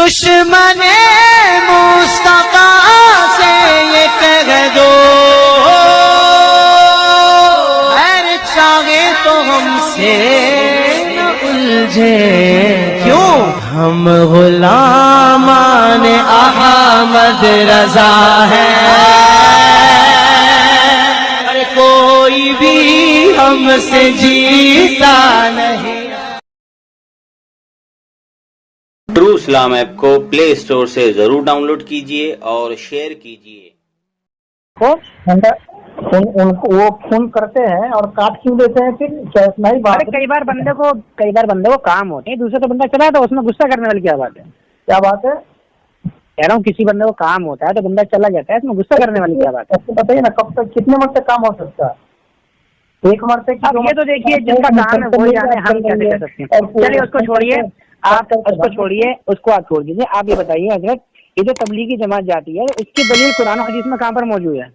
दुश्मन मुस्तफा से ये कह दो, खैर चाहे तो हमसे न उलझे, क्यों हम गुलामान अहमद रजा है, अरे कोई भी हमसे जीता नहीं। ट्रू इस्लाम ऐप को प्ले स्टोर से जरूर डाउनलोड कीजिए और शेयर कीजिए। वो फोन करते हैं और काट क्यों देते हैं फिर? क्या इतना ही बात? कई बार बंदे को काम होते हैं, दूसरे तो बंदा चला तो उसमें गुस्सा करने वाली क्या बात है? क्या बात है? कह रहा हूँ किसी बंदे को काम होता है तो बंदा चला जाता है, इसमें गुस्सा करने वाली क्या बात है? आपको बताइए ना, कब तक कितने मरते काम हो सकता है? एक मरते की? अब ये तो देखिए जिनका काम है वो जाने, हम कैसे कह सकते हैं। चलिए उसको छोड़िए, आप उसको छोड़िए, उसको आप छोड़ दीजिए। आप ये बताइए हजरत, ये जो तबलीगी जमात जाती है इसकी दलील कुरान और हदीस में कहाँ पर मौजूद है?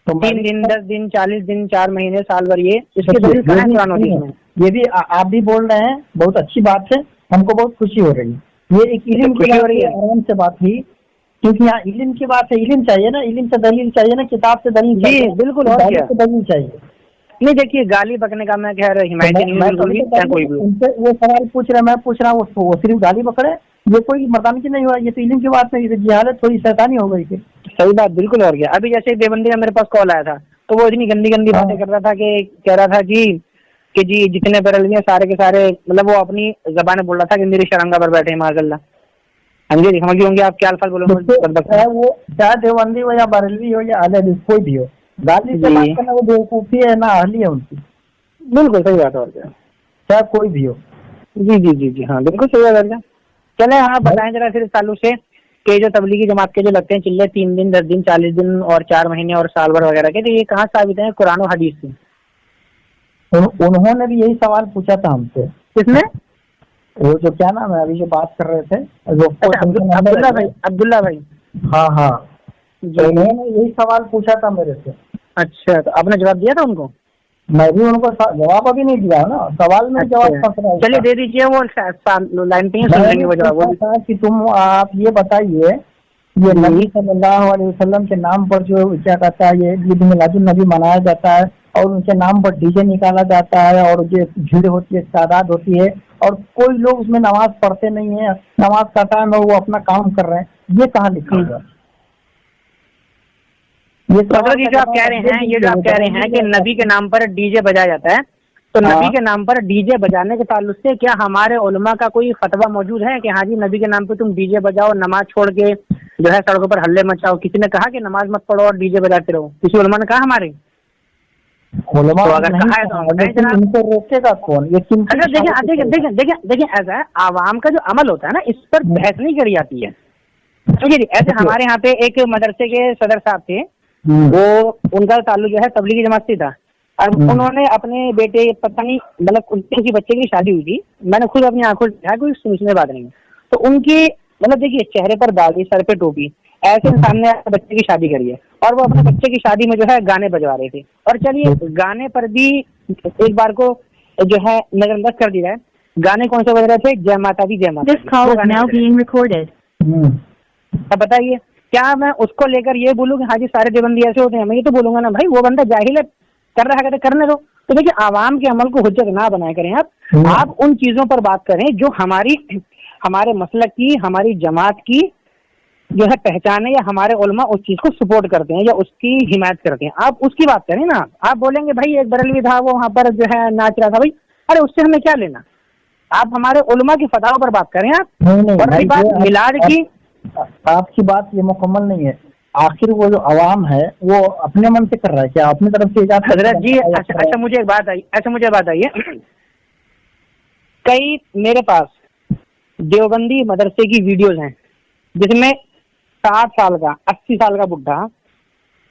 3 दिन, 10 दिन, 40 दिन, 4 महीने, साल भर, ये इसकी दलील कहाँ है कुरान और हदीस में? ये भी आप भी बोल रहे हैं, बहुत अच्छी बात है, हमको बहुत खुशी हो रही है। ये एक इल्म की हो रही है, आराम से बात हुई, क्योंकि यहाँ इल्म की बात है। इल्म चाहिए ना, इल्म से दलील चाहिए ना, किताब से दलील चाहिए। बिल्कुल, और क्या दलील चाहिए? नहीं देखिए, गाली बकने का मैं कह रहा कोई भी उनसे वो सवाल पूछ रहे, मैं पूछ रहा हूँ, वो सिर्फ गाली पकड़े, ये कोई मर्दानगी नहीं हुआ, ये तो इल्म की बात नहीं, जिहालत थोड़ी शैतानी हो गई। फिर सही बात, बिल्कुल। और क्या, अभी जैसे देवबंदी का मेरे पास कॉल आया था तो वो इतनी गंदी गंदी बातें कर रहा था कि कह रहा था कि जी जितने बरेलवी हैं सारे के सारे, मतलब वो अपनी जबान बोल रहा था कि मेरी शरंगा पर बैठे माज़अल्लाह। समझ गए होंगे आप क्या अल्फाज बोलोगे? वो चाहे देवबंदी हो या बरेलवी हो या अहले हदीस कोई भी हो, गाली से बात करना वो बेवकूफी है ना, अहली है उनकी। बिल्कुल सही बात है, और क्या, चाहे कोई भी हो। जी जी जी जी हाँ, बिल्कुल सही बात है। चले हाँ, बताएं जरा फिर ताल्लुक से कि जो तबलीगी जमात के जो लगते हैं चिल्ले 3 दिन, 10 दिन, 40 दिन और 4 महीने और साल भर वगैरह के, तो ये कहाँ साबित है कुरान और हदीस से? उन्होंने भी यही सवाल पूछा था हमसे। किसने? वो जो क्या नाम है, अभी जो बात कर रहे थे, अब्दुल्ला भाई। हाँ हाँ, उन्होंने यही सवाल पूछा था मेरे से। अच्छा, तो आपने जवाब दिया था उनको? मैं भी उनको जवाब अभी नहीं दिया ना, सवाल में जवाब फंस रहा है। चलिए दे दीजिए, वो लाइन पे सुन लेंगे वो जवाब। कि तुम आप ये बताइए, ये नबी सल्लल्लाहु अलैहि वसल्लम के नाम पर जो क्या कहता है, ये ईद मिलादुन नबी मनाया जाता है और उनके नाम पर डीजे निकाला जाता है और जो भीड़ होती है, तादाद होती है, और कोई लोग उसमें नमाज पढ़ते नहीं है, नमाज का टाइम है, वो अपना काम कर रहे हैं, ये कहाँ लिखा हुआ? ये जो आप कह रहे हैं, ये जो आप कह रहे हैं कि नबी के नाम पर डीजे बजाया जाता है, तो नबी के नाम पर डीजे बजाने के ताल्लुक से क्या हमारे उलमा का कोई फतवा मौजूद है कि हाँ जी नबी के नाम पे तुम डीजे बजाओ, नमाज छोड़ के जो है सड़कों पर हल्ले मचाओ? किसी ने कहा कि नमाज मत पढ़ो और डीजे बजाते रहो? किसी उलमा ने कहा हमारे? उलमा तो अगर कहा है तो इनको रोकेगा कौन? ये देखिए ऐसा आवाम का जो अमल होता है ना, इस पर बहस नहीं करी जाती है। ठीक है, ऐसे हमारे यहाँ पे एक मदरसे के सदर साहब थे, वो उनका ताल्लुक जो है तबलीगी जमात से था। अब उन्होंने अपने बेटे, पता नहीं मतलब उनकी बच्चे की शादी हुई थी, मैंने खुद अपनी आंखों से देखा, कोई सुनने बात नहीं। तो उनकी मतलब देखिए चेहरे पर दाढ़ी, सर पे टोपी, ऐसे इंसान ने बच्चे की शादी करी है और वो अपने बच्चे की शादी में जो है गाने बजवा रहे थे। और चलिए गाने पर भी एक बार को जो है नजरअंदाज कर दिया है। गाने कौन से बज रहे थे? जय माता दी, जय माता। अब बताइए, क्या मैं उसको लेकर ये बोलूँ कि हाँ जी सारे देवबंदी ऐसे होते हैं? मैं ये तो बोलूंगा ना भाई, वो बंदा जाहिल है, कर रहा है, करने दो। तो देखिए, आवाम के अमल को हुज्जत ना बनाए करें आप उन चीजों पर बात करें जो हमारे मसलक की, हमारी जमात की जो है पहचान है, या हमारे उलमा उस चीज को सपोर्ट करते हैं या उसकी हिमायत करते हैं, आप उसकी बात करें ना। आप बोलेंगे भाई एक बरेलवी था, वो वहां पर जो है नाच रहा था, भाई अरे उससे हमें क्या लेना? आप हमारे उलमा की फतवा पर बात करें आप। और रही बात मिलाद की, आपकी बात ये मुकम्मल नहीं है। आखिर वो जो अवाम है वो अपने मन से कर रहा है क्या? अपनी तरफ से इजाजत? हजरत जी अच्छा मुझे एक बात आई है, कई मेरे पास देवबंदी मदरसे की वीडियोस हैं जिसमें 60 साल का, 80 साल का बुढ़ा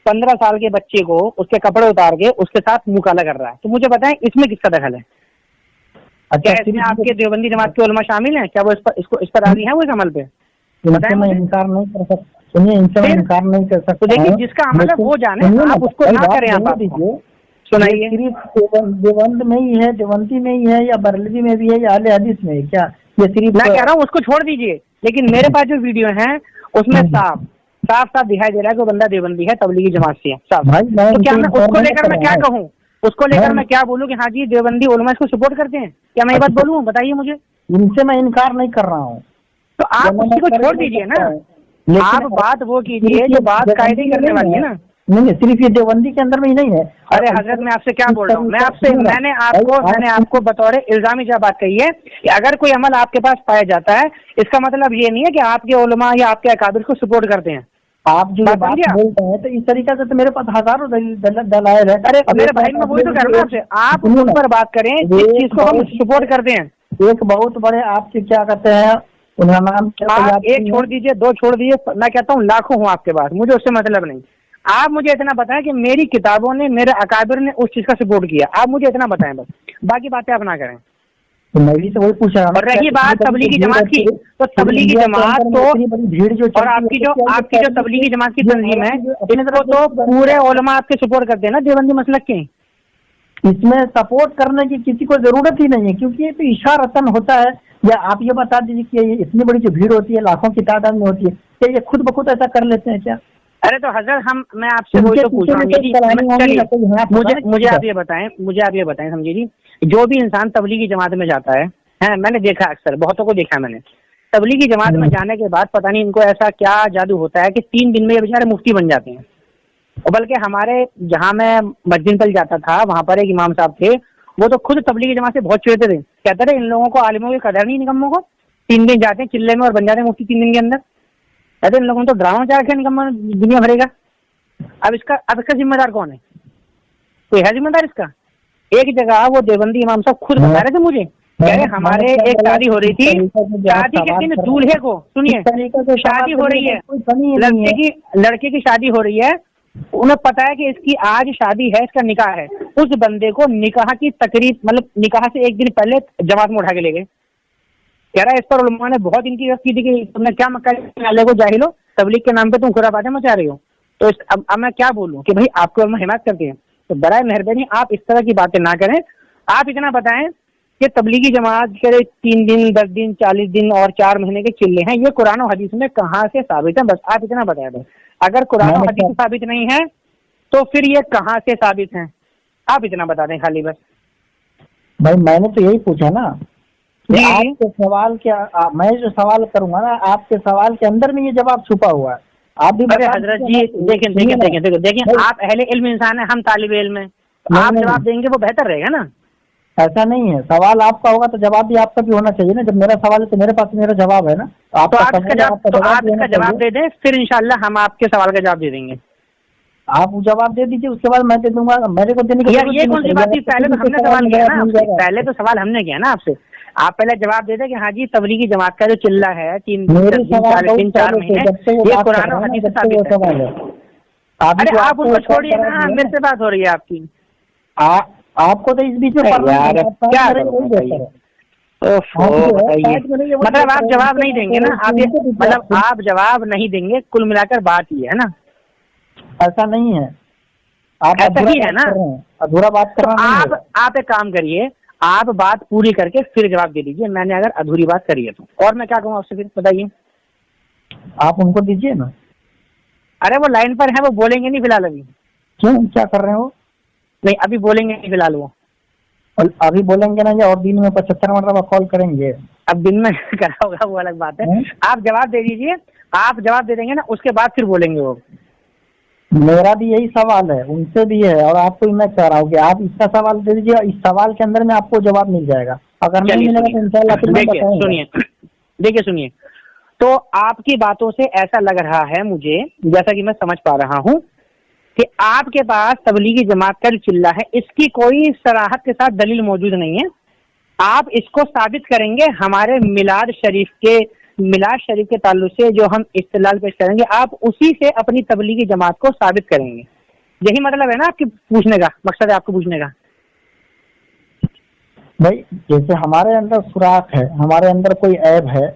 15 साल के बच्चे को उसके कपड़े उतार के उसके साथ मुंह काला कर रहा है। तो मुझे बताएं इसमें किसका दखल है? क्या इसमें आपके देवबंदी जमात के उलमा शामिल हैं? क्या वो इस पर राजी है वो इस अमल पे? मैं इनकार नहीं कर सकता। सुनिए, इनसे मैं इनकार नहीं कर सकता। तो देखिए, जिसका अमल है वो जाने, आप उसको ना करें। आप दीजिए, सुनाइए। सिर्फ देवबंद में ही है, देवबंदी में ही है, या बरेलवी में भी है, या अहले हदीस में है? क्या ये सिर्फ मैं कह रहा हूँ उसको छोड़ दीजिए, लेकिन मेरे पास जो वीडियो है उसमें साफ साफ दिखाई दे रहा है कि वो बंदा देवबंदी है, तबलीगी जमात से है साफ। भाई मैं तो क्या मैं उसको लेकर मैं क्या है। कहूँ, उसको लेकर मैं- मैं क्या बोलूँ कि हाँ जी देवबंदी उलमा इसको सपोर्ट करते हैं, क्या मैं ये बात बोलूँ? बताइए मुझे। इनसे मैं इनकार नहीं कर रहा हूँ, तो आप उसी को छोड़ दीजिए ना, आप बात वो कीजिए जो बात कायदे करने वाली है ना। नहीं, सिर्फ ये देवबंदी के अंदर में ही नहीं है। अरे हजरत मैं आपसे क्या बोल रहा हूँ, मैंने आपको बतौर इल्जामी जब बात कही है कि अगर कोई अमल आपके पास पाया जाता है, इसका मतलब ये नहीं है कि आपके उलमा या आपके अकाबिर को सपोर्ट करते हैं। आप जो बात बात समझे? बोलते हैं तो इस तरीके से तो मेरे पास हजारों दलाइल है। अरे मेरे भाई मैं वही तो कर रहा हूँ आपसे, आप उन पर बात करें जिस चीज को हम सपोर्ट करते हैं। एक बहुत बड़े आपके क्या कहते हैं उनका नाम क्या आप याद एक नहीं छोड़ है। दीजिए, दो छोड़ दीजिए, मैं कहता हूँ लाखों हूँ आपके पास, मुझे उससे मतलब नहीं। आप मुझे इतना बताएं कि मेरी किताबों ने, मेरे अकाबिर ने उस चीज का सपोर्ट किया, आप मुझे इतना बताएं बस, बाकी बातें आप ना करें। तो मैं भी तो वही पूछ रहा हूँ। और रही बात तबलीगी जमात की, तो तबलीगी जमात तो भीड़ जो और आपकी जो तबलीगी जमात की तंजीम है, इसको तो पूरे उलमा आपके सपोर्ट करते हैं ना देवबंदी मसलक के। इसमें सपोर्ट करने की किसी को जरूरत ही नहीं है, क्योंकि ये तो इशारतन होता है। या आप ये बता दीजिए कि ये इतनी बड़ी जो भीड़ होती है, लाखों की तादाद में होती है, क्या ये खुद ब खुद ऐसा कर लेते हैं क्या? अरे तो हजरत मैं आपसे वही तो पूछ रहा हूँ, चलिए मुझे आप ये बताएं समझिए जी, जो भी इंसान तबलीगी जमात में जाता है, मैंने देखा अक्सर, बहुतों को देखा मैंने, तबलीगी जमात में जाने के बाद पता नहीं इनको ऐसा क्या जादू होता है कि 3 दिन में ये बेचारे मुफ्ती बन जाते हैं। और बल्कि हमारे जहाँ मैं मस्जिद पर जाता था, वहाँ पर एक इमाम साहब थे, वो तो खुद तबलीगी जमात से बहुत चिढ़ते थे, कहते थे इन लोगों को, आलिमों की कदर नहीं, निकम्मों को 3 दिन जाते हैं चिल्ले में और बन जाते हैं मुफ्ती 3 दिन के अंदर। कहते इन लोगों ने तो ड्रामा चाह रखे निकम्मा दुनिया भरेगा। अब इसका जिम्मेदार कौन है? कोई है जिम्मेदार इसका? एक जगह वो देवबंदी इमाम साहब खुद बता रहे थे मुझे, कह रहे हमारे एक शादी हो रही थी, शादी के दिन दूल्हे को, सुनिए, शादी हो रही है, लड़के की शादी हो रही है, उन्हें पता है कि इसकी आज शादी है, इसका निकाह है, उस बंदे को निकाह की तकरीब, मतलब निकाह से एक दिन पहले जमात में उठा के ले गए। कह रहा है इस पर उलमा ने बहुत इनकी की थी कि तुमने क्या मक्का को जाहिलो, तबलीग के नाम पे तुम खुराबातें मचा रही हो। तो अब मैं क्या बोलूं कि भाई आपको उलमा हिमायत करते हैं, तो बराए मेहरबानी आप इस तरह की बातें ना करें। आप इतना बताएं कि तबलीगी जमात के 3 दिन 10 दिन 40 दिन और 4 महीने के चिल्ले हैं, ये कुरान और हदीस में कहाँ से साबित है? बस आप इतना बताएं। बस अगर कुरान और हदीस साबित नहीं है तो फिर ये कहाँ से साबित है? आप इतना बता दें खाली बस। भाई मैंने तो यही पूछा ना, जी आपके सवाल क्या, मैं जो सवाल करूंगा ना, आपके सवाल के अंदर में ये जवाब छुपा हुआ है। आप भी अरे हजरत जी देखें आप अहले इल्म इंसान है, हम तालिब इल्म है, आप जवाब देंगे वो बेहतर रहेगा ना। ऐसा नहीं है, सवाल आपका होगा तो जवाब भी आपका भी होना चाहिए ना। जब मेरा सवाल है तो मेरे पास मेरा जवाब है ना। आप इसका जवाब दे दें, फिर इंशाल्लाह हम आपके सवाल का जवाब दे देंगे। आप जवाब दे दीजिए, उसके बाद मैं दे दूंगा। मेरे को देने की ये कौन सी बात थी? पहले तो हमने सवाल किया ना आपसे, पहले तो सवाल हमने किया ना आपसे। आप पहले जवाब दे दें कि हाँ जी तबलीगी जमात का जो चिल्ला है 3 दिन 4 महीने, ये कुरान और हदीस से साबित है। अरे आप उसको छोड़िए ना, मेरे से बात हो रही है आपकी। आपको तो इस बीच में क्या मतलब आप जवाब नहीं देंगे ना? आप मतलब आप जवाब नहीं देंगे, कुल मिलाकर बात ही है ना। ऐसा नहीं है, आप ऐसा ही है ना, अधूरा बात कर रहे हैं। आप एक काम करिए, आप बात पूरी करके फिर जवाब दे दीजिए। मैंने अगर अधूरी बात करी है तो, और मैं क्या कहूँ आपसे, फिर बताइए। आप उनको दीजिए ना। अरे वो लाइन पर है, वो बोलेंगे नहीं फिलहाल अभी। क्यों, क्या कर रहे हो? नहीं अभी बोलेंगे नहीं फिलहाल वो। और अभी बोलेंगे ना, और दिन में 75 मरतबा कॉल करेंगे? अब दिन में करा होगा वो अलग बात है। आप जवाब दे दीजिए, आप जवाब दे देंगे ना, उसके बाद फिर बोलेंगे वो। मेरा भी यही सवाल है, उनसे भी है, और आपको भी मैं कह रहा हूँ कि आप इसका सवाल दे दीजिए, इस सवाल के अंदर में आपको जवाब मिल जाएगा। अगर नहीं मिलेगा तो इंशाल्लाह देखिए सुनिए, तो आपकी बातों से ऐसा लग रहा है मुझे, जैसा कि मैं समझ पा रहा हूँ, कि आपके पास तबलीगी जमात का जो चिल्ला है इसकी कोई सराहत के साथ दलील मौजूद नहीं है। आप इसको साबित करेंगे हमारे मिलाद शरीफ के ताल्लुक से जो हम इस्तेलाल पेश करेंगे, आप उसी से अपनी तबलीगी जमात को साबित करेंगे। यही मतलब है ना आपके पूछने का मकसद है, आपको पूछने का? भाई जैसे हमारे अंदर सुराख है, हमारे अंदर कोई ऐब है,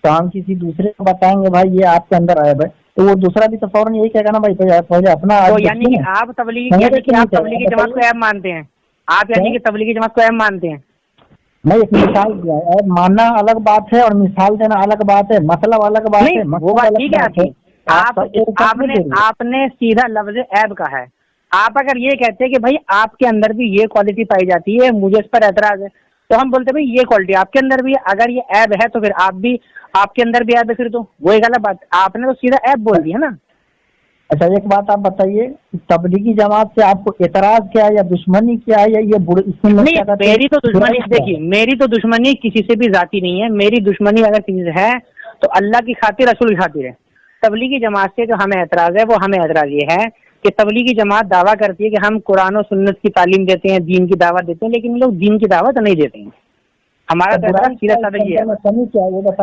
तो हम किसी दूसरे को बताएंगे भाई ये आपके अंदर ऐब है, तो वो दूसरा भी तो फौरन यही कहेगा ना भाई पहले अपना। तो यानी कि आप तबलीगी जमात को ऐब मानते हैं? आप यानी कि तबलीगी जमात को ऐब मानते हैं? नहीं, एक मिसाल दिया है, मानना अलग बात है और मिसाल देना अलग बात है, मतलब अलग बात नहीं है, वो मतलब बात अलग ठीक है बात है। आपकी। आपने सीधा लफ्ज ऐब कहा है। आप अगर ये कहते हैं कि भाई आपके अंदर भी ये क्वालिटी पाई जाती है, मुझे इस पर एतराज है, तो हम बोलते हैं भाई ये क्वालिटी आपके अंदर भी है। अगर ये ऐब है तो फिर आप भी, आपके अंदर भी ऐब है, फिर तो वो एक अलग बात। आपने तो सीधा ऐब बोल दिया ना। अच्छा, एक बात आप बताइए, तबलीगी जमात से आपको एतराज क्या है या दुश्मनी क्या है, या ये बुरे इसमें नहीं, मेरी तो दुश्मनी, देखिए मेरी तो दुश्मनी किसी से भी जाती नहीं है। मेरी दुश्मनी अगर किसी से है तो अल्लाह की खातिर, रसूल की खातिर है। तबलीगी जमात से जो हमें एतराज है, वो हमें एतराज ये है कि तबलीगी जमात दावा करती है कि हम कुरान और सुन्नत की तालीम देते हैं, दीन की दावत देते हैं, लेकिन लोग दीन की दावत नहीं देते हैं। हमारा तो एतराज सीधा साधा ये है।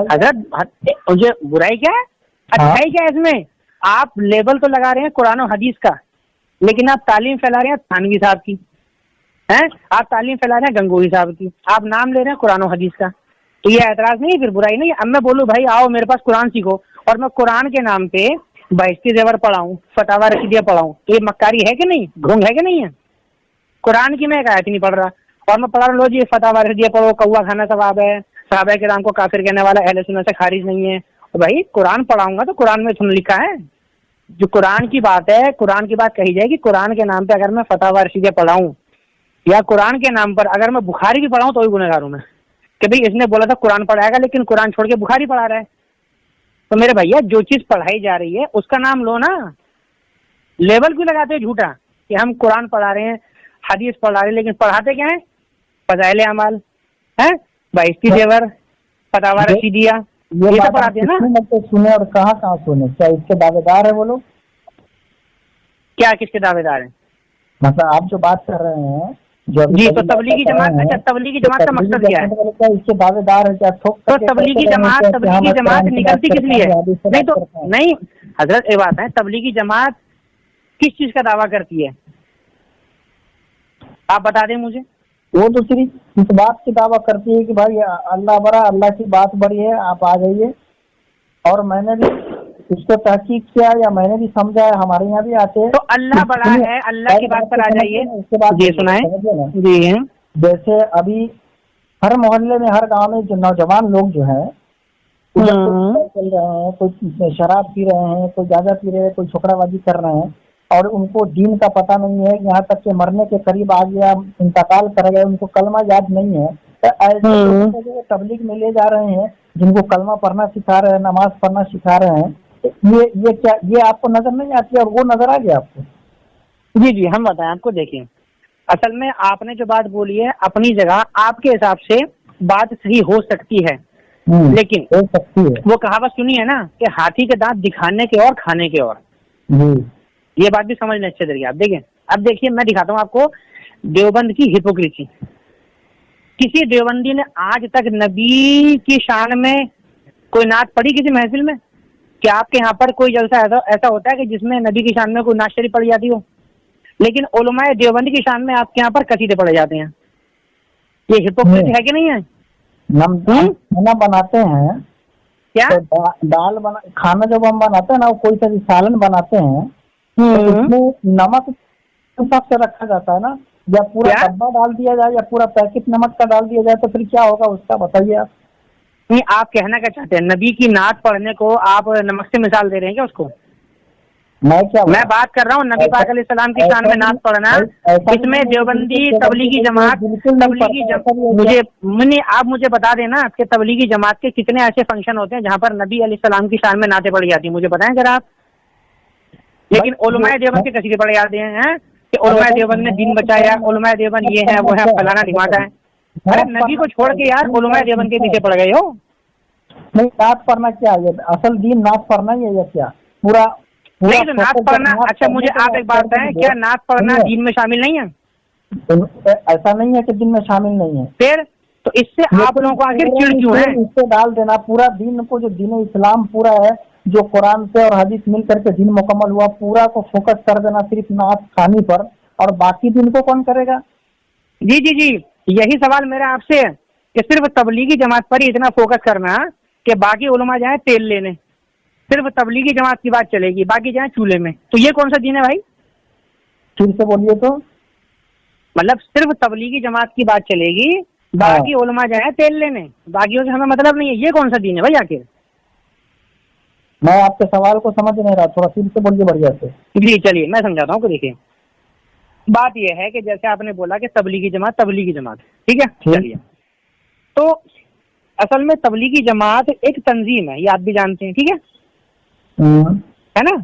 हजरत मुझे बुराई क्या है, अच्छाई क्या है इसमें? आप लेबल तो लगा रहे हैं कुरान और हदीस का, लेकिन आप तालीम फैला रहे हैं थानवी साहब की, हैं? आप तालीम फैला रहे हैं गंगोही साहब की, आप नाम ले रहे हैं कुरान और हदीस का। तो ये एतराज नहीं है, फिर बुराई नहीं है। अब मैं बोलूं भाई आओ मेरे पास कुरान सीखो, और मैं कुरान के नाम पे बहिश्ती ज़ेवर पढ़ाऊं, फतावा रशीदिया पढ़ाऊं, तो ये मक्कारी है कि नहीं, ढोंग है कि नहीं है? कुरान की मैं एक आयत नहीं पढ़ रहा और मैं पढ़ा लो जी फतावा रशीदिया पढ़ो, कौवा खाना सवाब है, सहाबा किराम को काफिर कहने वाला अहले सुन्नत से खारिज नहीं है। तो भाई कुरान पढ़ाऊंगा तो कुरान में सुन लिखा है, जो कुरान की बात है, कुरान की बात कही जाएगी। कुरान के नाम पे अगर मैं फतावा रशीदिया पढ़ाऊं या कुरान के नाम पर अगर मैं बुखारी भी पढ़ाऊं तो भी गुनहगार हूं मैं, कि भाई इसने बोला था कुरान पढ़ाएगा लेकिन कुरान छोड़ के बुखारी पढ़ा रहा है। तो मेरे भैया जो चीज पढ़ाई जा रही है उसका नाम लो ना, लेवल क्यों लगाते हो झूठा कि हम कुरान पढ़ा रहे हैं, हदीस पढ़ा रहे हैं, लेकिन पढ़ाते क्या है? फज़ाइल अमाल है, बहिश्ती ज़ेवर, फतावा रशीदिया, ये सब पढ़ाते हैं ना। तो सुने और कहाँ कहाँ सुने, क्या इसके दावेदार है वो लोग? क्या किसके दावेदार हैं? मतलब आप जो बात कर रहे हैं जो जी, तो तबलीगी जमात, अच्छा तबलीगी जमात का मकसद क्या है? इसके दावेदार है क्या? तो तबलीगी जमात निकलती किस लिए? नहीं तो नहीं हजरत, ये बात है, तबलीगी जमात किस चीज का दावा करती है आप बता दें मुझे। वो तो सिर्फ इस बात की दावा करती है कि भाई अल्लाह बड़ा, अल्लाह की बात बड़ी है, आप आ जाइए। और मैंने भी उसको तहकीक किया या मैंने भी समझा है, हमारे यहाँ भी आते हैं तो अल्लाह बड़ा है, अल्लाह की बात पर आ जाइए। उसके बाद जी सुनाए जी। जैसे अभी हर मोहल्ले में, हर गांव में जो नौजवान लोग जो है चल रहे हैं, कोई शराब पी रहे हैं, कोई गांजा पी रहे हैं, कोई छोकराबाजी कर रहे हैं, और उनको दीन का पता नहीं है, यहाँ तक कि मरने के करीब आ गया, इंतकाल कर गया, उनको कलमा याद नहीं है। तो ऐसे जो तबलीग में ले जा रहे हैं, जिनको कलमा पढ़ना सिखा रहे हैं, नमाज पढ़ना सिखा रहे हैं, ये क्या, ये आपको नजर नहीं आती और वो नजर आ गया आपको? जी जी, हम बताएं आपको। देखिए असल में आपने जो बात बोली है अपनी जगह आपके हिसाब से बात सही हो सकती है, लेकिन हो सकती है। वो कहावत सुनी है ना कि हाथी के दांत दिखाने के और खाने के और। ये बात भी समझने अच्छे तरीके। आप देखिए, अब देखिए मैं दिखाता हूँ आपको देवबंद की हिपोक्रेसी। किसी देवबंदी ने आज तक नबी की शान में कोई नात पढ़ी किसी महफिल में? क्या आपके यहाँ पर कोई जलसा ऐसा होता है कि जिसमें नबी की शान में कोई नात शरीफ पढ़ी जाती हो? लेकिन उलमाए देवबंद की शान में आपके यहाँ पर कसीदे पढ़े जाते हैं। ये हिपोक्रेसी है कि नहीं है? खाना बनाते हैं क्या? तो दाल बना, खाना जब हम बनाते हैं ना, कोई सा सालन बनाते हैं तो उसमें नमक हिसाब से रखा जाता है ना, या पूरा डब्बा डाल दिया जाए या पूरा पैकेट नमक का डाल दिया जाए, तो फिर क्या होगा उसका बताइए आप। नहीं, आप कहना क्या चाहते हैं? नबी की नात पढ़ने को आप नमक से मिसाल दे रहे हैं क्या उसको? मैं बात कर रहा हूँ नबी पाक अलैहिस्सलाम की शान में नात पढ़ना। इसमें देवबंदी तबलीगी जमात मुझे आप मुझे बता देना कि तबलीगी जमात के कितने ऐसे फंक्शन होते हैं जहाँ पर नबी अलैहिस्सलाम की शान में नातें पढ़ी जाती है, मुझे बताएं जरा आप। लेकिन उलमाए देवबंद के कसीदे पढ़े जाते हैं कि उलमाए देवबंद ने दीन बचाया, उलमाए देवबंद ये है वो है, फलाना ढिमाका है। अरे नबी को छोड़ के यार उलमाए देवबंद के पीछे पड़ गए हो। नहीं, नात पढ़ना क्या है? असल दीन नात पढ़ना ही है या क्या? पूरा नहीं तो नात पढ़ना, अच्छा मुझे आप एक बात बताएं, क्या नात पढ़ना दीन में शामिल नहीं है? ऐसा नहीं है कि दिन में शामिल नहीं है। फिर तो इससे आप लोगों को आखिर चिढ़ क्यों है? इससे डाल देना पूरा दिन को, जो दीन इस्लाम पूरा है, जो कुरान से और हदीस मिल करके दिन मुकम्मल हुआ, पूरा को फोकस कर देना सिर्फ नात खानी पर, और बाकी दिन को कौन करेगा? जी जी जी, यही सवाल मेरा आपसे है कि सिर्फ तबलीगी जमात पर ही इतना फोकस करना कि बाकी उलमा जाए तेल लेने, सिर्फ तबलीगी जमात की बात चलेगी, बाकी जाए चूल्हे में, तो ये कौन सा दीन है भाई? फिर से बोलिए तो। मतलब सिर्फ तबलीगी जमात की बात चलेगी बाकी उलमा जाए तेल लेने, बाकियों से हमें मतलब नहीं है। ये कौन सा दीन है भाई आखिर? मैं आपके सवाल को समझ नहीं रहा, थोड़ा फिर से बोलिए बढ़िया से। जी चलिए मैं समझाता हूँ। देखिए बात यह है कि जैसे आपने बोला कि तबलीगी जमात, ठीक है, चलिए। तो असल में तबलीगी जमात एक तंजीम है, ये आप भी जानते हैं, ठीक है ना?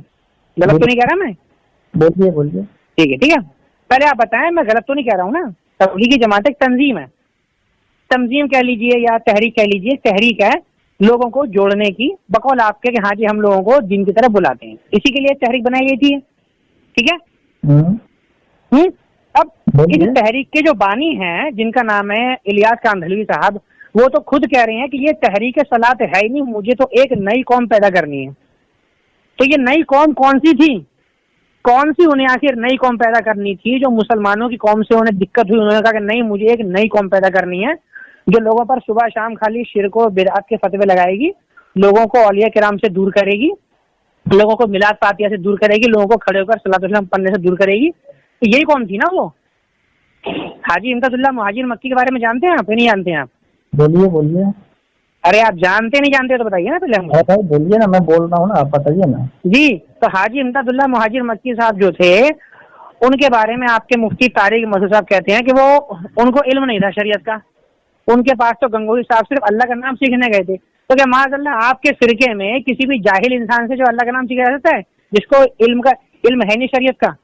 गलत तो नहीं कह रहा मैं? बोलिए। ठीक है। पहले आप बताएं, मैं गलत तो नहीं कह रहा हूँ ना? तबलीगी जमात एक तंजीम है, तंजीम कह लीजिए या तहरीक कह लीजिए। तहरीक है लोगों को जोड़ने की, बकौल आपके कि हाँ जी हम लोगों को दिन की तरफ बुलाते हैं, इसी के लिए तहरीक बनाई गई थी, ठीक है। अब इस तहरीक के जो बानी हैं जिनका नाम है इलियास कांधलवी साहब, वो तो खुद कह रहे हैं कि ये तहरीक सलात है ही नहीं, मुझे तो एक नई कौम पैदा करनी है। तो ये नई कौम कौन सी थी? कौन सी उन्हें आखिर नई कौम पैदा करनी थी? जो मुसलमानों की कौम से उन्हें दिक्कत हुई, उन्होंने कहा कि नहीं मुझे एक नई कौम पैदा करनी है जो लोगों पर सुबह शाम खाली शिर्क और बिदअत के फतवे लगाएगी, लोगों को औलिया किराम से दूर करेगी, लोगों को मिलाद फातिहा से दूर करेगी, लोगों को खड़े होकर सलात वसलाम पढ़ने से दूर करेगी। तो यही कौम थी ना वो। हाजी इम्तियाजुल्लाह मुहाजिर मक्की के बारे में जानते हैं आप, नहीं जानते हैं आप? बोलिए। अरे आप जानते नहीं जानते तो बताइए ना पहले हमको। भाई बोलिए ना, मैं बोल रहा हूँ ना, आप बताइए ना। जी, तो हाजी इम्तियाजुल्लाह मुहाजिर मक्की साहब जो थे, उनके बारे में आपके मुफ्ती तारिक मसूद साहब कहते हैं कि वो उनको इल्म नहीं था शरीयत का, उनके पास तो गंगोही साहब सिर्फ अल्लाह का नाम सीखने गए थे। तो क्या माज़अल्लाह आपके फिरके में किसी भी जाहिल इंसान से जो अल्लाह का नाम सीखा जा सकता है, जिसको इल्म है नहीं शरीयत का?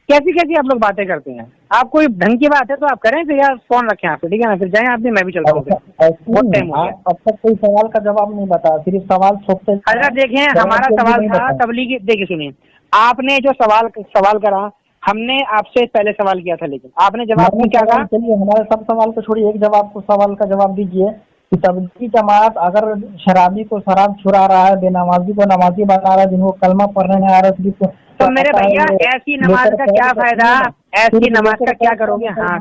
कैसी आप लोग बातें करते हैं? आप कोई ढंग की बात है तो आप करें, फिर यार फोन रखें आप, ठीक है ना? फिर जाएं आप भी, मैं भी चलता हूँ। बहुत टाइम हो गया, अब तक कोई सवाल का जवाब नहीं बताया, सिर्फ सवाल छोड़ते। अगर देखें हमारा सवाल था तबलीगी, देखिए सुनिए, आपने जो सवाल करा, हमने आपसे पहले सवाल किया था, लेकिन आपने जवाब में क्या कहा? चलिए हमारे सब सवाल को छोड़िए, एक सवाल का जवाब दीजिए कि तबलीगी जमात अगर शराबी को शराब छुड़ा रहा है, बेनमाजी को नमाजी बना रहा है, जिनको कलमा पढ़ने नहीं आ रहा है, तो मेरे भैया ऐसी नमाज का क्या फायदा? ऐसी नमाज का क्या करोगे? हाँ,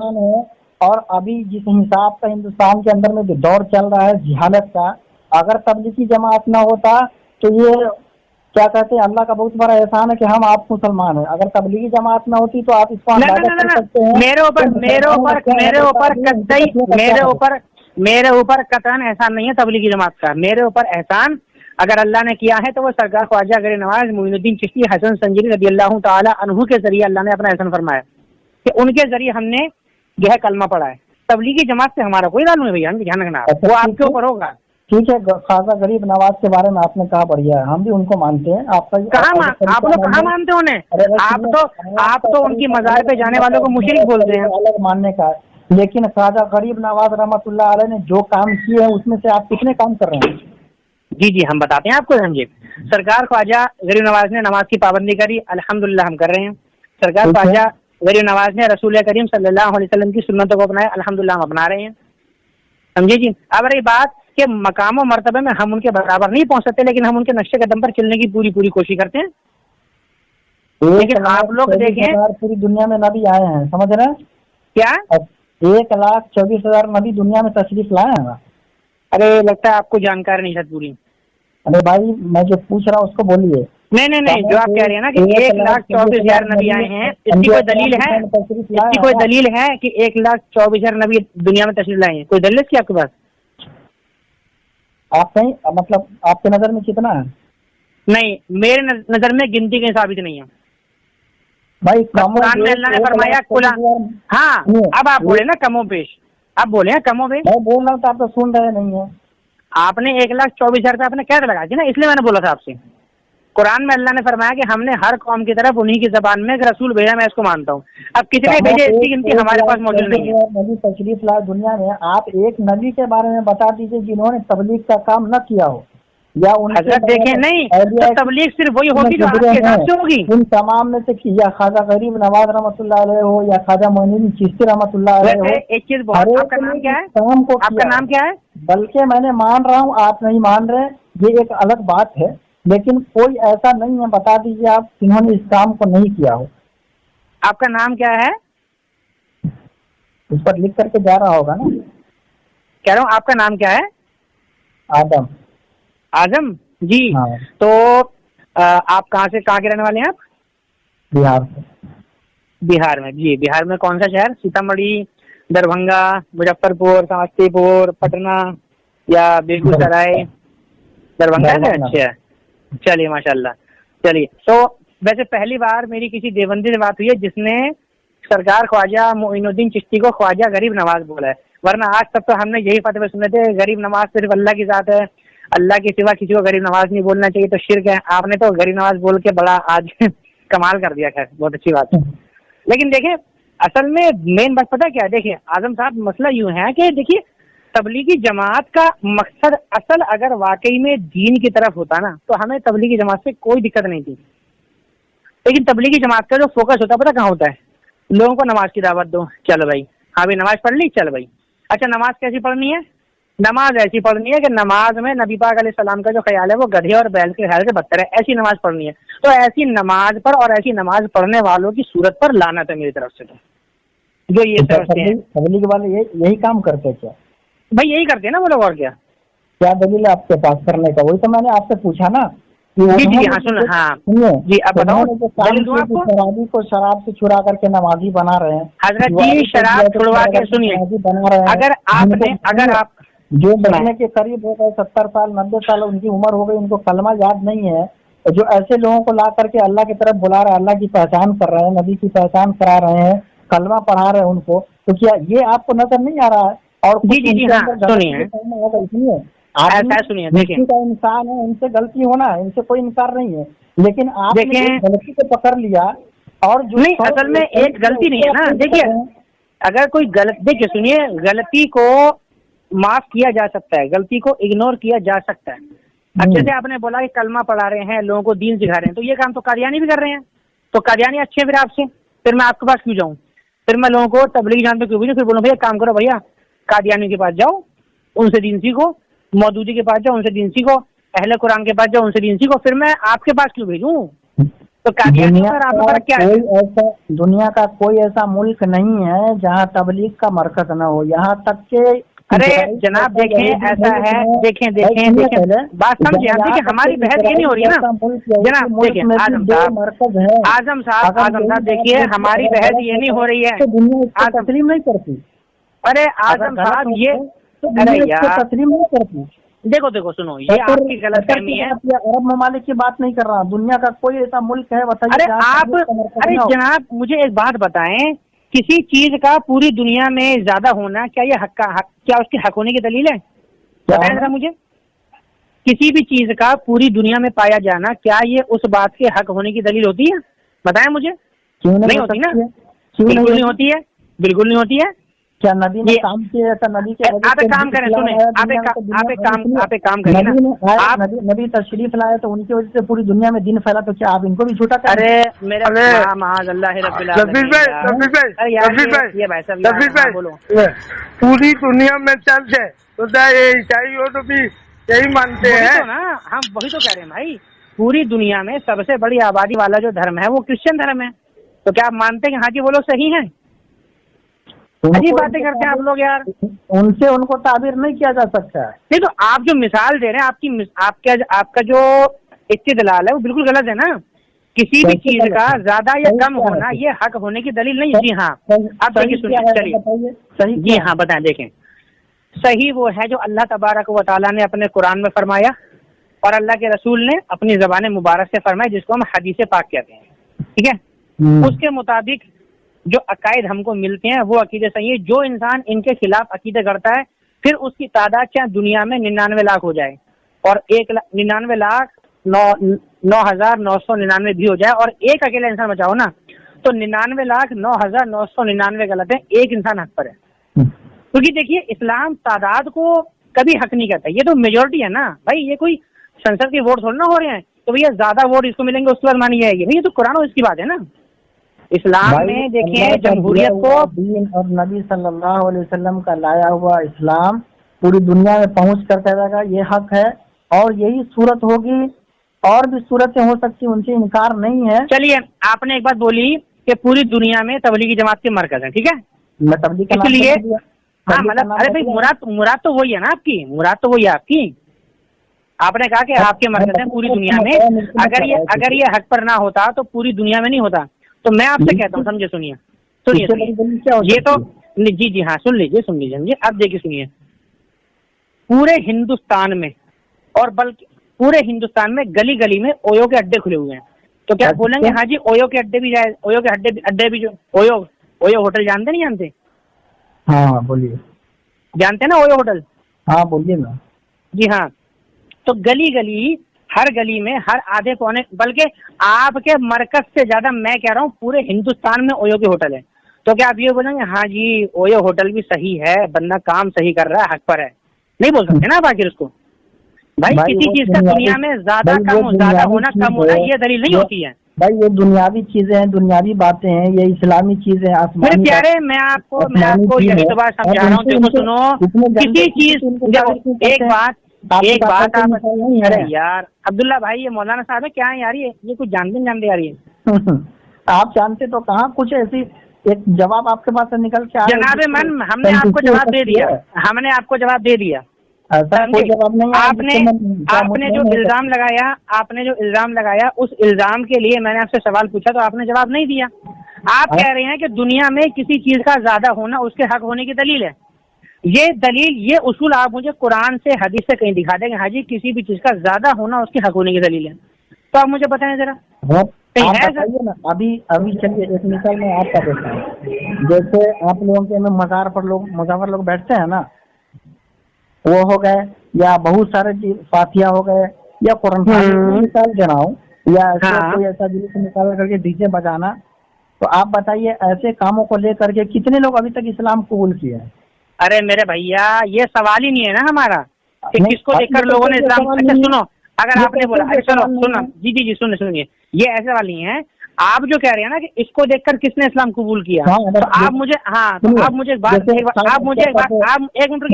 और अभी जिस हिसाब का हिंदुस्तान के अंदर में जो दौर चल रहा है जिहालत का, अगर तबलीगी जमात न होता तो ये क्या कहते हैं, अल्लाह का बहुत बड़ा एहसान है कि हम आप मुसलमान हैं। अगर तबलीगी जमात न होती तो आप इसको अंदाजा कर सकते हैं। मेरे ऊपर कतई एहसान नहीं है तबलीगी जमात का। मेरे ऊपर एहसान अगर अल्लाह ने किया है तो वो सरकार ख्वाजा गरीब नवाज मोइनुद्दीन चिश्ती हसन संजरी रज़ी अल्लाह ताला अन्हु के जरिए अल्लाह ने अपना एहसान फरमाया कि उनके जरिए हमने जो है कलमा पढ़ा है। तबलीगी जमात से हमारा कोई ताल्लुक नहीं भैया, ध्यान रखना, वो आपके ऊपर होगा। ठीक है, ख्वाजा गरीब नवाज के बारे में आपने कहा, बढ़िया है, हम भी उनको मानते हैं। आप लोग कहाँ मानते हो उन्हें? आप तो उनकी मज़ार पे जाने वालों को मुशरिक बोलते हैं। अलग मानने का, लेकिन ख्वाजा गरीब नवाज रहमतुल्लाह अलैह ने जो काम किए हैं उसमें से आप कितने काम कर रहे हैं? जी हम बताते हैं आपको, समझिए। सरकार ख्वाजा गरीब नवाज ने नमाज की पाबंदी करी, अल्हम्दुलिल्लाह हम कर रहे हैं। सरकार ख्वाजा गरीब नवाज ने रसूल करीम सल्लल्लाहु अलैहि वसल्लम की सुन्नतों को अपनाया, अल्हम्दुलिल्लाह हम अपना रहे हैं, समझे जी। अब रही बात कि मकाम और मर्तबे में हम उनके बराबर नहीं पहुंच सकते, लेकिन हम उनके नक्शे कदम पर चलने की पूरी कोशिश करते हैं। लेकिन आप लोग देखें, पूरी दुनिया में नबी आए हैं, समझ रहे हैं क्या? 1,24,000 नबी दुनिया में तशरीफ लाए हैं। अरे लगता है आपको जानकारी नहीं है पूरी। अरे भाई मैं जो पूछ रहा हूँ उसको बोलिए। नहीं, जो आप कह रहे हैं ना कि 1,24,000 नबी आए हैं, इसकी कोई दलील है? इसकी कोई दलील है कि 1,24,000 नबी दुनिया में तशरीफ लाए हैं? कोई दलील है आपके पास? आप नहीं, मतलब आपके नजर में कितना है? नहीं, मेरे नजर में गिनती के साबित नहीं है भाई। कुरान में अल्लाह ने फरमाया कुला, हाँ अब आप बोले ना कमो पेश, आप बोले हैं कमो पेश, मैं बोल रहा हूँ तो आप तो सुन रहे नहीं है। आपने 1,24,000 पे आपने क्या लगा दी ना, इसलिए मैंने बोला था आपसे। कुरान में अल्लाह ने फरमाया कि हमने हर कौम की तरफ उन्हीं की जबान में एक रसूल भेजा, मैं इसको मानता हूँ। अब कितने भेजे इसकी गिनती हमारे पास मौजूद नहीं है। नबी तशरीफ लाए दुनिया में, आप एक नबी के बारे में बता दीजिए जिन्होंने तबलीग का काम न किया हो, या हजरत देखें नहीं तो तबलीग सिर्फ वही होगी जो आपके हिसाब से होगी। उन तमाम में से या ख्वाजा गरीब नवाज रहमतुल्लाह अलैह हो या ख्वाजा मोइनुद्दीन चिश्ती रहमतुल्लाह अलैह हो। एक चीज बोलो, आपका नाम क्या है? आपका नाम क्या है? बल्कि मैंने मान रहा हूँ, आप नहीं मान रहे, ये एक अलग बात है, लेकिन कोई ऐसा नहीं है, बता दीजिए आप जिन्होंने इस काम को नहीं किया हो। आपका नाम क्या है? उस पर लिख करके जा रहा होगा ना। कह रहा हूँ आपका नाम क्या है? आजम जी। हाँ। तो आप कहाँ के रहने वाले हैं आप? बिहार से। बिहार में जी, बिहार में कौन सा शहर? सीतामढ़ी, दरभंगा, मुजफ्फरपुर, समस्तीपुर, पटना या बेगूसराय? दरभंगा से? अच्छा, चलिए माशाल्लाह। चलिए, तो वैसे पहली बार मेरी किसी देवबंदी से बात हुई है जिसने सरकार ख्वाजा मोइनुद्दीन चिश्ती को ख्वाजा गरीब नवाज बोला है, वरना आज तक तो हमने यही फतवे सुने थे गरीब नवाज सिर्फ अल्लाह की जात है, अल्लाह के सिवा किसी को गरीब नवाज नहीं बोलना चाहिए, तो शिर्क है। आपने तो गरीब नवाज बोल के बड़ा आज कमाल कर दिया। खैर, बहुत अच्छी बात है। लेकिन देखें, असल में मेन बात पता क्या है? देखिए आजम साहब, मसला यूं है कि देखिए तबलीगी जमात का मकसद असल अगर वाकई में दीन की तरफ होता ना, तो हमें तबलीगी जमात से कोई दिक्कत नहीं थी। लेकिन तबलीगी जमात का जो फोकस होता है पता कहाँ होता है? लोगों को नमाज की दावत दो, चलो भाई, हाँ भाई नमाज पढ़ ली, चल भाई। अच्छा, नमाज कैसी पढ़नी है? नमाज ऐसी पढ़नी है कि नमाज में नबी पाक अलैहिस्सलाम का जो ख्याल है वो गधे और बैल के ख्याल से बदतर है, ऐसी नमाज पढ़नी है। तो ऐसी नमाज पर और ऐसी नमाज पढ़ने वालों की सूरत पर लानत है मेरी तरफ से। तो जो ये समझते हैं तबलीग वाले यही काम करते क्या? भाई यही करते हैं ना वो लोग, और क्या दलील है आपके पास करने का? वही तो मैंने आपसे पूछा ना। जी जी हाँ, सुनो, हाँ जी, अब बताओ दलील दूं आपको। शराबी को शराब से छुड़ा करके नमाजी बना रहे हैं हजरत जी, शराब छुड़वा के सुनिए, अगर आपने, अगर आप जो मरने के करीब हो गए 70 साल 90 साल उनकी उम्र हो गई, उनको कलमा याद नहीं है, जो ऐसे लोगों को ला करके अल्लाह की तरफ बुला रहे हैं, अल्लाह की पहचान कर रहे हैं, नबी की पहचान करा रहे हैं, कलमा पढ़ा रहे हैं उनको, तो क्या ये आपको नजर नहीं आ रहा है? और जी जी जी हाँ, सुनिए ऐसा सुनिए, देखिए का इंसान है, इनसे गलती होना है, इनसे कोई इनकार नहीं है, लेकिन आपने गलती को पकड़ लिया। और जो नहीं, असल में एक गलती नहीं है ना। देखिए अगर कोई देखिए सुनिए, गलती को माफ किया जा सकता है, गलती को इग्नोर किया जा सकता है। अब जैसे आपने बोला कि कलमा पढ़ा रहे हैं, लोगों को दीन सिखा रहे हैं, तो ये काम तो कादियानी भी कर रहे हैं, तो कादियानी अच्छे हैं फिर आपसे, फिर मैं आपके पास क्यों जाऊँ? फिर मैं लोगों को तबलीग जान पे क्यों भेजूं? फिर बोलूं भैया काम करो, भैया कादियानी के पास जाओ, उनसे दीन सीखो, मौदूदी के पास जाओ, उनसे दीन सीखो, अहले कुरान के पास जाओ, उनसे दीन सीखो, फिर मैं आपके पास क्यों भेजूं? तो कादियानी पर आपका फर्क क्या है? दुनिया का कोई ऐसा मुल्क नहीं है जहाँ तबलीग का मरकज न हो। यहाँ तक के अरे जनाब देखें, ऐसा है, देखें बात समझे आप। देखिए हमारी बहस ये नहीं हो रही है ना जनाब। देखिए आजम साहब देखिए हमारी बहस ये नहीं हो रही है, तस्लीम नहीं करती। अरे आजम साहब ये, अरे यार तस्लीम नहीं करती। देखो सुनो, ये आपकी गलतफहमी है। अरब ममालिक की बात नहीं कर रहा, दुनिया का कोई ऐसा मुल्क है बताइए? अरे आप, अरे जनाब मुझे एक बात बताएं, किसी चीज का पूरी दुनिया में ज्यादा होना क्या ये हक का क्या उसके हक होने की दलील है? बताएं जरा मुझे। किसी भी चीज का पूरी दुनिया में पाया जाना क्या ये उस बात के हक होने की दलील होती है? बताएं मुझे। क्यों नहीं होती ना? बिल्कुल नहीं होती है, बिल्कुल नहीं होती है। क्या नबी ने काम किया था? नबी के आप एक काम करें, सुने, आप एक काम करें ना, आप नबी तशरीफ लाए तो उनकी वजह से पूरी दुनिया में दिन फैला, तो क्या आप इनको भी झूठा कर? अरे मेरा बोलो, पूरी दुनिया में चल जाए तो ये ईसाई हो तो भी यही मानते हैं ना। हम वही तो कह रहे हैं भाई, पूरी दुनिया में सबसे बड़ी आबादी वाला जो धर्म है वो क्रिश्चियन धर्म है, तो क्या आप मानते हैं कि हाँ जी वो लोग सही हैं? अजीब बातें करते हैं आप लोग यार। उनसे उनको ताबीर नहीं किया जा सकता है। नहीं तो आप जो मिसाल दे रहे हैं, आपका जो इस्तेदलाल है वो बिल्कुल गलत है ना। किसी भी चीज का ज्यादा या कम होना ये हक होने की दलील नहीं। जी हाँ, आप देखिए सुनिए, चलिए जी हाँ बताएं। देखें, सही वो है जो अल्लाह तबारक व तआला ने अपने कुरान में फरमाया और अल्लाह के रसूल ने अपनी ज़बान मुबारक से फरमाया, जिसको हम हदीस पाक कहते हैं। ठीक है, उसके मुताबिक जो अकायद हमको मिलते हैं वो अकीदे सही है। जो इंसान इनके खिलाफ अकीदे करता है फिर उसकी तादाद चाहे दुनिया में 99 लाख हो जाए और 1,99,999 भी हो जाए और एक अकेला इंसान बचाओ ना, तो 99,09,999 गलत है, एक इंसान हक पर है। क्योंकि देखिए इस्लाम तादाद को कभी हक नहीं करता, ये तो मेजोरिटी है ना भाई। ये कोई संसद के वोट थोड़ा ना हो रहे हैं तो भैया ज्यादा वोट इसको मिलेंगे उसके बाद मानी जाएगी। भैया तो कुरान और इसकी बात है ना। इस्लाम में देखिए जमहूरियत को दीन और नबी सल्लल्लाहु अलैहि वसल्लम का लाया हुआ इस्लाम पूरी दुनिया में पहुंच कर कहेगा ये हक है और यही सूरत होगी, और भी सूरतें हो सकती, उनसे इनकार नहीं है। चलिए, आपने एक बात बोली कि पूरी दुनिया में तबलीगी जमात के मरकज है, ठीक है, मैं तबलीग इसलिए हाँ मतलब अरे भाई मुराद तो वही है ना आपकी, मुराद तो वही है आपकी। आपने कहा कि आपके मरकज है पूरी दुनिया में, अगर ये हक पर ना होता तो पूरी दुनिया में नहीं होता। तो मैं आपसे कहता हूँ, समझे, सुनिए, ये तो जी जी हाँ, सुन लीजिए समझिए। अब देखिए सुनिए, पूरे हिंदुस्तान में और बल्कि पूरे हिंदुस्तान में गली गली में ओयो के अड्डे खुले हुए हैं। तो क्या बोलेंगे हाँ जी ओयो के अड्डे भी जाए, ओयो के अड्डे भी जो ओयो होटल जानते नहीं जानते? हाँ बोलिए। जानते हैं ना ओयो होटल? हाँ बोलिए ना। जी हाँ, तो गली गली हर गली में हर आधे पौने, बल्कि आपके मरकज से ज्यादा मैं कह रहा हूँ पूरे हिंदुस्तान में ओयो के होटल है। तो क्या आप ये बोलेंगे हाँ जी ओयो होटल भी सही है, बंदा काम सही कर रहा है, हक पर है? नहीं बोल सकते ना आप आखिर उसको। भाई किसी चीज का दुनिया में ज्यादा होना कम होना ये दलील नहीं होती है भाई। ये दुनियावी चीजें हैं, दुनियावी बातें हैं, ये इस्लामी चीजें हैं। मेरे प्यारे, मैं आपको यही तो बात समझा रहा हूँ। देखो सुनो, किसी चीज एक बात आप, अरे यार अब्दुल्ला भाई ये मौलाना साहब है क्या है यार, ये कुछ जानते यार ये आप जानते तो कहाँ, कुछ ऐसी एक जवाब आपके पास से निकल के आ रहा है। जनाबे मन, हमने आपको जवाब दे दिया, हमने आपको जवाब दे दिया। कोई जवाब नहीं। आपने जो इल्जाम लगाया उस इल्जाम के लिए मैंने आपसे सवाल पूछा तो आपने जवाब नहीं दिया। आप कह रहे हैं कि दुनिया में किसी चीज का ज्यादा होना उसके हक होने की दलील है। ये उसूल आप मुझे कुरान से हदीस से कहीं दिखा देंगे हाँ जी किसी भी चीज का ज्यादा होना उसके हक होने की दलील है? तो आप मुझे बताएं जरा कहीं है सर? ना अभी चलिए एक मिसाल में आपका देता हूँ। जैसे आप लोगों के में मुजावर लोग बैठते हैं ना, वो हो गए, या बहुत सारे फातिया हो गए, या कुरान मिसाल दे रहा हूँ, या कोई ऐसा जुलूस निकाल करके डीजे बजाना। तो आप बताइए ऐसे कामों को लेकर के कितने लोग अभी तक इस्लाम कबूल किए हैं? अरे मेरे भैया ये सवाल ही नहीं है ना हमारा कि किसको देखकर लोगों ने इस्लाम। अच्छा सुनो, अगर आपने बोला सुनो जी सुनिए, ये ऐसे वाली है। आप जो कह रहे हैं ना कि इसको देखकर किसने इस्लाम कबूल किया, तो आप मुझे एक बात एक मिनट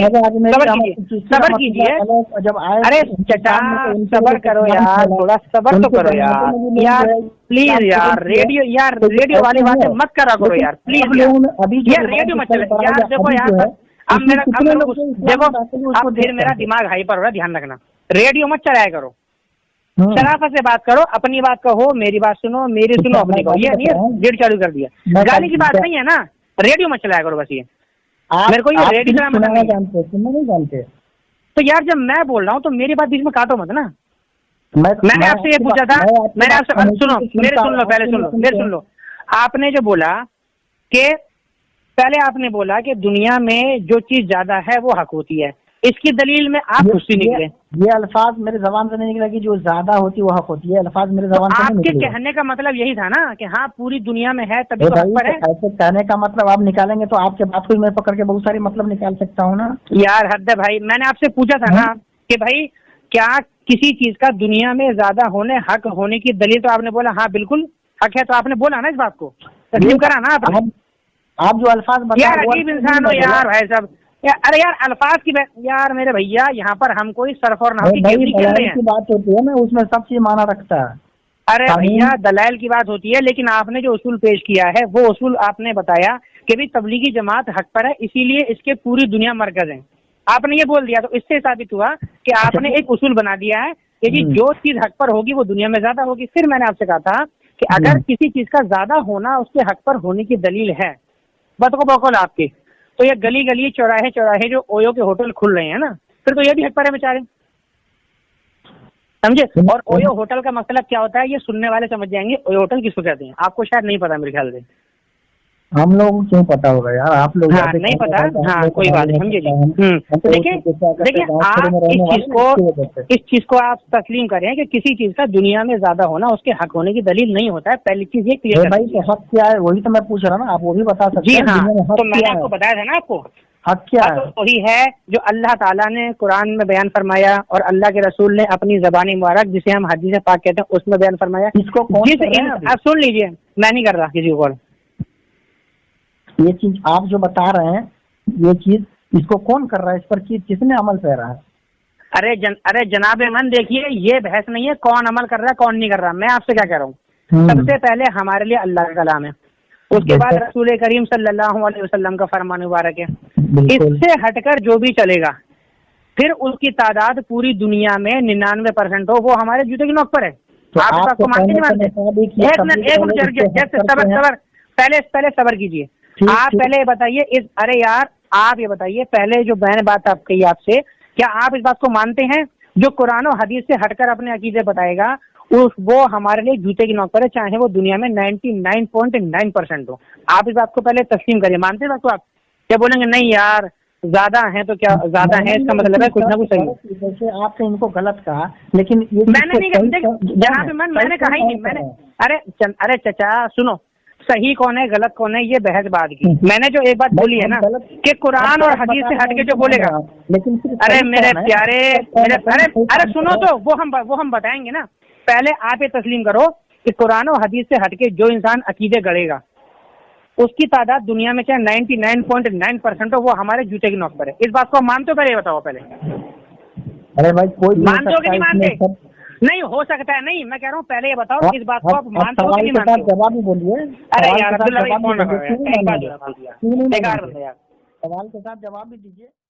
सबर कीजिए। अरे चचा सबर करो यार, थोड़ा सबर तो करो यार प्लीज यार। रेडियो वाली बातें मत करा करो यार प्लीज यार रेडियो मत चले यार। देखो यार अब फिर मेरा दिमाग हाइपर हो रहा है, ध्यान रखना। रेडियो मत चलाया करो, शराफत से बात करो, अपनी बात कहो, मेरी बात सुनो, मेरी सुनो, अपनी कहो। ये रेडियो चालू कर दिया, गाली की बात नहीं है ना, रेडियो मत चलाया करो बस। ये मेरे को ये रेडियो चलाना नहीं जानते। तो यार जब मैं बोल रहा हूँ तो मेरी बात बीच में काटो मत ना। मैंने आपसे ये पूछा था, मैंने आपसे सुनो, मेरे सुन लो। आपने जो बोला कि पहले आपने बोला कि दुनिया में जो चीज ज्यादा है वो हक होती है, इसकी दलील में आप खुशी निकले। ये अल्फाज मेरे जबान से नहीं निकला कि जो ज्यादा होती है वो हक होती है, अल्फाज मेरे जबान से नहीं निकले। आपके कहने का मतलब यही था ना कि हाँ पूरी दुनिया में है तभी तो हक पर है। ऐसे कहने का मतलब आप निकालेंगे तो आपके बात को मैं पकड़ के बहुत सारी मतलब निकाल सकता हूँ ना यार। हद है भाई, मैंने आपसे पूछा था ना कि भाई क्या किसी चीज का दुनिया में ज्यादा हक होने की दलील, तो आपने बोला हाँ बिल्कुल हक है। तो आपने बोला ना इस बात को, तस्लीम करा ना आपने। आप जो अल्फाज यार अजीब इंसान हो यार भाई साहब। अरे यार अल्फाज की यार मेरे भैया यहाँ पर हम कोई सरफ और नाव की बात होती है ना, उसमें सब चीज माना रखता है। अरे भैया दलाइल की बात होती है, लेकिन आपने जो उसूल पेश किया है वो उसूल आपने बताया कि भाई तबलीगी जमात हक पर है, इसीलिए इसके पूरी दुनिया मरकज है। आपने ये बोल दिया, तो इससे साबित हुआ कि आपने एक उसूल बना दिया है कि जी जो चीज हक पर होगी वो दुनिया में ज्यादा होगी। फिर मैंने आपसे कहा था कि अगर किसी चीज का ज्यादा होना उसके हक पर होने की दलील है, बतको बकौल आपकी, तो ये गली गली चौराहे जो ओयो के होटल खुल रहे हैं ना, फिर तो ये भी हक पर है बेचारे, समझे। और ओयो होटल का मतलब क्या होता है ये सुनने वाले समझ जाएंगे, ओयो होटल किसको कहते हैं। आपको शायद नहीं पता मेरे ख्याल से। हम लोग क्यों पता होगा यार, आप लोग हाँ नहीं पता। हाँ कोई बात नहीं, समझे जी। देखिए आप इस चीज को आप तस्लीम करें कि किसी चीज का दुनिया में ज्यादा होना उसके हक होने की दलील नहीं होता है। पहली चीज ये क्लियर भाई, तो हक क्या है वही तो मैं पूछ रहा हूँ ना, आप वो भी बता सकते हैं। जी हाँ, तो मैंने आपको बताया था ना, आपको हक क्या है। तो वही है जो अल्लाह ताला ने कुरान में बयान फरमाया और अल्लाह के रसूल ने अपनी ज़बानी मुबारक जिसे हम हदीस पाक कहते हैं उसमें बयान फरमाया। इसको आप सुन लीजिए, मैं नहीं कर रहा किसी को कॉल। ये चीज आप जो बता रहे हैं, ये चीज इसको कौन कर रहा है, इस पर किसने अमल कर रहा है? अरे जनाबे मन देखिए, ये बहस नहीं है कौन अमल कर रहा है कौन नहीं कर रहा। मैं आपसे क्या कह रहा हूँ, सबसे पहले हमारे लिए अल्लाह का कलाम है, उसके बाद रसूल करीम सल्लल्लाहु अलैहि वसल्लम का फरमान मुबारक है। इससे हटकर जो भी चलेगा फिर उसकी तादाद पूरी दुनिया में 99% हो, वो हमारे जूते की नोक पर है। आप सबको मानते नहीं मानते? एक मिनट सबर पहले सबर कीजिए। आप पहले ये बताइए इस, अरे यार आप ये बताइए, पहले जो मैंने बात आप कही आपसे, क्या आप इस बात को मानते हैं जो कुरान और हदीस से हटकर अपने अकीदे बताएगा वो हमारे लिए जूते की नोक पर है, चाहे वो दुनिया में 99.9% हो। आप इस बात को पहले तस्लीम करिए। मानते हैं बात को आप? क्या बोलेंगे नहीं यार ज्यादा है तो क्या ज्यादा है, इसका मतलब है कुछ ना कुछ सही है। जैसे आपने इनको गलत कहा, लेकिन ये मैंने नहीं कहा जनाब, मैंने कहा ही नहीं। मैंने अरे चचा सुनो, सही कौन है गलत कौन है ये बहस बात की। मैंने जो एक बात बोली है ना कि कुरान और हदीस से हटके जो बोलेगा, लेकिन अरे मेरे प्यारे अरे सुनो तो वो हम बताएंगे ना। पहले आप ये तस्लीम करो कि कुरान और हदीस से हटके जो इंसान अकीदे गढ़ेगा उसकी तादाद दुनिया में चाहे 99.9% हो, वो हमारे जूते की नोक पर है। इस बात को मानते हो? पहले ये बताओ पहले। अरे भाई कोई मानते हो कि नहीं मानते? नहीं हो सकता है, नहीं मैं कह रहा हूँ पहले ये बताओ इस बात को आप मानते हो कि नहीं मानते हो? जवाब भी बोलिए। अरे यार अब्दुल्ला भाई फोन रखा है, एक बात बोल दिया, बेकार बंदा यार। सवाल के साथ जवाब भी दीजिए।